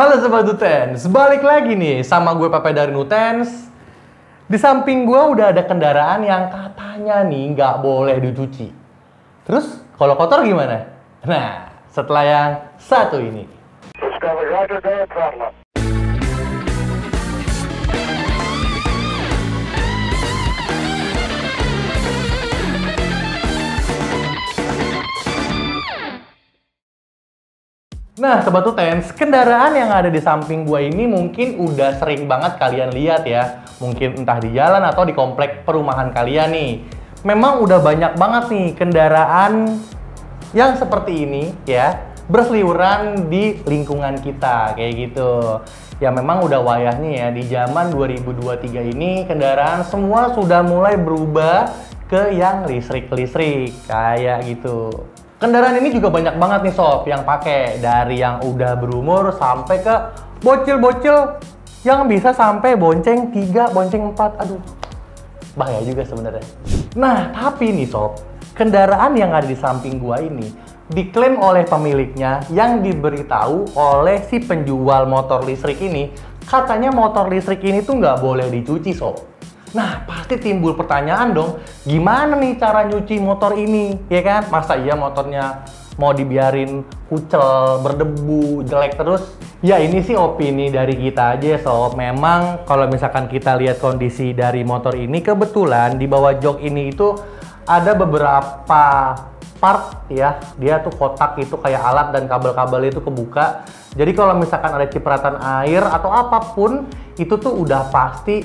Halo Sobat Nutens, balik lagi nih sama gue Pepe dari Nutens. Di samping gue udah ada kendaraan yang katanya nih nggak boleh dicuci. Terus kalau kotor gimana? Nah, setelah yang satu ini. Nah, Sobat Nutens, kendaraan yang ada di samping gua ini mungkin udah sering banget kalian lihat ya. Mungkin entah di jalan atau di komplek perumahan kalian nih. Memang udah banyak banget nih kendaraan yang seperti ini ya, berseliweran di lingkungan kita, kayak gitu. Ya memang udah wayahnya ya, di zaman 2023 ini kendaraan semua sudah mulai berubah ke yang listrik-listrik, kayak gitu. Kendaraan ini juga banyak banget nih sob yang pakai, dari yang udah berumur sampai ke bocil-bocil yang bisa sampai bonceng 3, bonceng 4. Aduh, bahaya juga sebenarnya. Nah, tapi nih sob, kendaraan yang ada di samping gua ini diklaim oleh pemiliknya yang diberitahu oleh si penjual motor listrik ini, katanya motor listrik ini tuh nggak boleh dicuci sob. Nah, pasti timbul pertanyaan dong, gimana nih cara nyuci motor ini, ya kan? Masa iya motornya mau dibiarin kucel, berdebu, jelek terus? Ya ini sih opini dari kita aja sob. Memang kalau misalkan kita lihat kondisi dari motor ini, kebetulan di bawah jok ini itu ada beberapa part ya, dia tuh kotak itu kayak alat dan kabel-kabel itu kebuka. Jadi kalau misalkan ada cipratan air atau apapun itu tuh udah pasti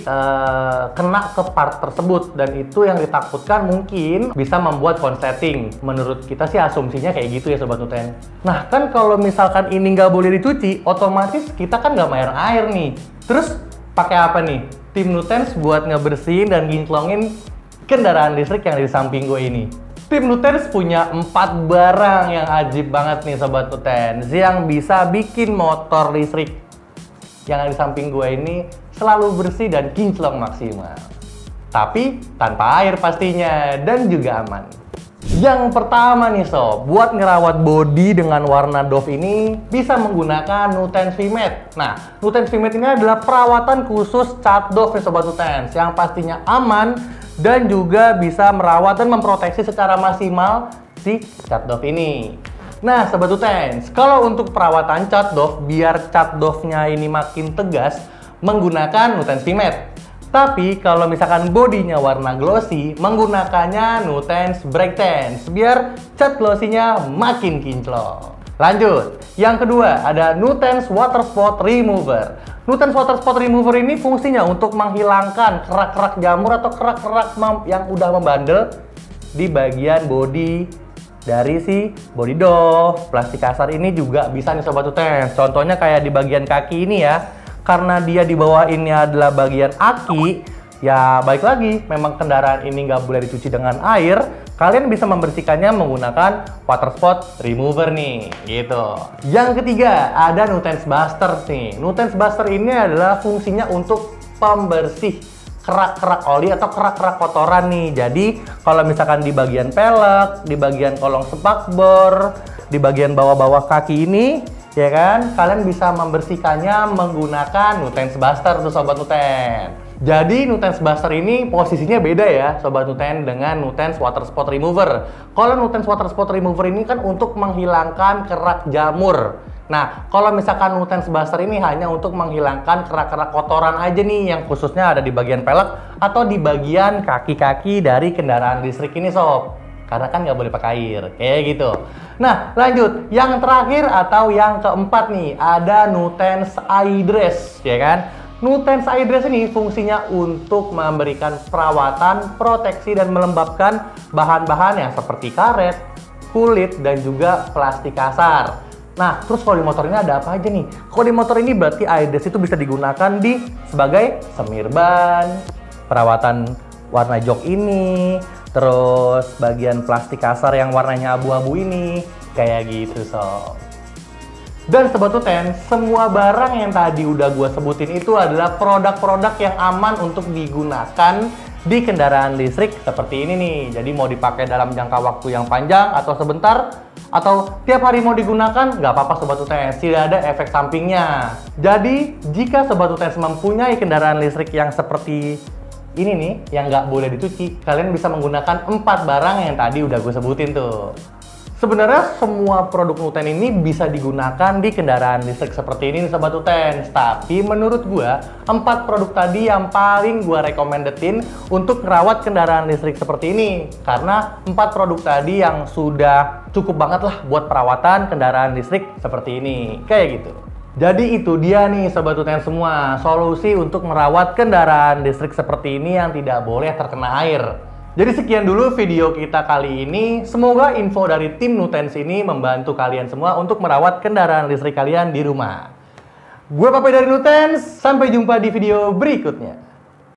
kena ke part tersebut, dan itu yang ditakutkan mungkin bisa membuat konsleting. Menurut kita sih asumsinya kayak gitu ya Sobat Nutens. Nah kan kalau misalkan ini nggak boleh dicuci, otomatis kita kan nggak main air nih. Terus pakai apa nih tim Nutens buat ngebersihin dan ginclongin kendaraan listrik yang ada di samping gue ini? Tim Nutens punya 4 barang yang ajib banget nih Sobat Nutens, yang bisa bikin motor listrik yang ada di samping gue ini selalu bersih dan kinclong maksimal. Tapi tanpa air pastinya, dan juga aman. Yang pertama nih sob, buat ngerawat bodi dengan warna doff ini bisa menggunakan Nutens V-Matte. Nah, Nutens V-Matte ini adalah perawatan khusus cat doff nih Sobat Nutens, yang pastinya aman dan juga bisa merawat dan memproteksi secara maksimal si cat doff ini. Nah Sobat Nutens, kalau untuk perawatan cat doff biar cat doff-nya ini makin tegas, menggunakan Nutens V-Matte. Tapi kalau misalkan bodinya warna glossy, menggunakannya Nutens Break Tense biar cat glossy-nya makin kinclong. Lanjut, yang kedua ada Nutens Water Spot Remover. Nutens Water Spot Remover ini fungsinya untuk menghilangkan kerak-kerak jamur atau kerak-kerak yang udah membandel di bagian bodi dari si body doff. Plastik kasar ini juga bisa nih Sobat Nutens. Contohnya kayak di bagian kaki ini ya, karena dia di bawah ini adalah bagian aki, ya baik lagi, memang kendaraan ini nggak boleh dicuci dengan air. Kalian bisa membersihkannya menggunakan water spot remover nih, gitu. Yang ketiga ada Nutens Buster nih. Nutens Buster ini adalah fungsinya untuk pembersih kerak-kerak oli atau kerak-kerak kotoran nih. Jadi kalau misalkan di bagian pelek, di bagian kolong spakbor, di bagian bawah-bawah kaki ini, ya kan, kalian bisa membersihkannya menggunakan Nutens Buster tuh Sobat Nutens. Jadi Nutens Buster ini posisinya beda ya Sobat Nutens dengan Nutens Water Spot Remover. Kalau Nutens Water Spot Remover ini kan untuk menghilangkan kerak jamur. Nah, kalau misalkan Nutens Buster ini hanya untuk menghilangkan kerak-kerak kotoran aja nih, yang khususnya ada di bagian pelek atau di bagian kaki-kaki dari kendaraan listrik ini sob. Karena kan nggak boleh pakai air, kayak gitu. Nah, lanjut. Yang terakhir atau yang keempat nih, ada Nutens iDress, ya kan? Nutens iDress ini fungsinya untuk memberikan perawatan, proteksi, dan melembabkan bahan-bahan yang seperti karet, kulit, dan juga plastik kasar. Nah, terus kalau di motor ini ada apa aja nih? Kalau di motor ini berarti iDress itu bisa digunakan sebagai semir ban, perawatan warna jok ini, terus bagian plastik kasar yang warnanya abu-abu ini, kayak gitu sob. Dan Sobat Nutens, semua barang yang tadi udah gue sebutin itu adalah produk-produk yang aman untuk digunakan di kendaraan listrik seperti ini nih. Jadi mau dipakai dalam jangka waktu yang panjang atau sebentar, atau tiap hari mau digunakan, nggak apa-apa Sobat UTS, tidak ada efek sampingnya. Jadi jika Sobat UTS mempunyai kendaraan listrik yang seperti ini nih, yang nggak boleh dicuci, kalian bisa menggunakan 4 barang yang tadi udah gue sebutin tuh. Sebenarnya semua produk Nuten ini bisa digunakan di kendaraan listrik seperti ini Sobat Utens. Tapi menurut gua, 4 produk tadi yang paling gua recommendedin untuk merawat kendaraan listrik seperti ini. Karena 4 produk tadi yang sudah cukup banget lah buat perawatan kendaraan listrik seperti ini. Kayak gitu. Jadi itu dia nih Sobat Utens semua, solusi untuk merawat kendaraan listrik seperti ini yang tidak boleh terkena air. Jadi sekian dulu video kita kali ini. Semoga info dari tim Nutens ini membantu kalian semua untuk merawat kendaraan listrik kalian di rumah. Gue Pape dari Nutens, sampai jumpa di video berikutnya.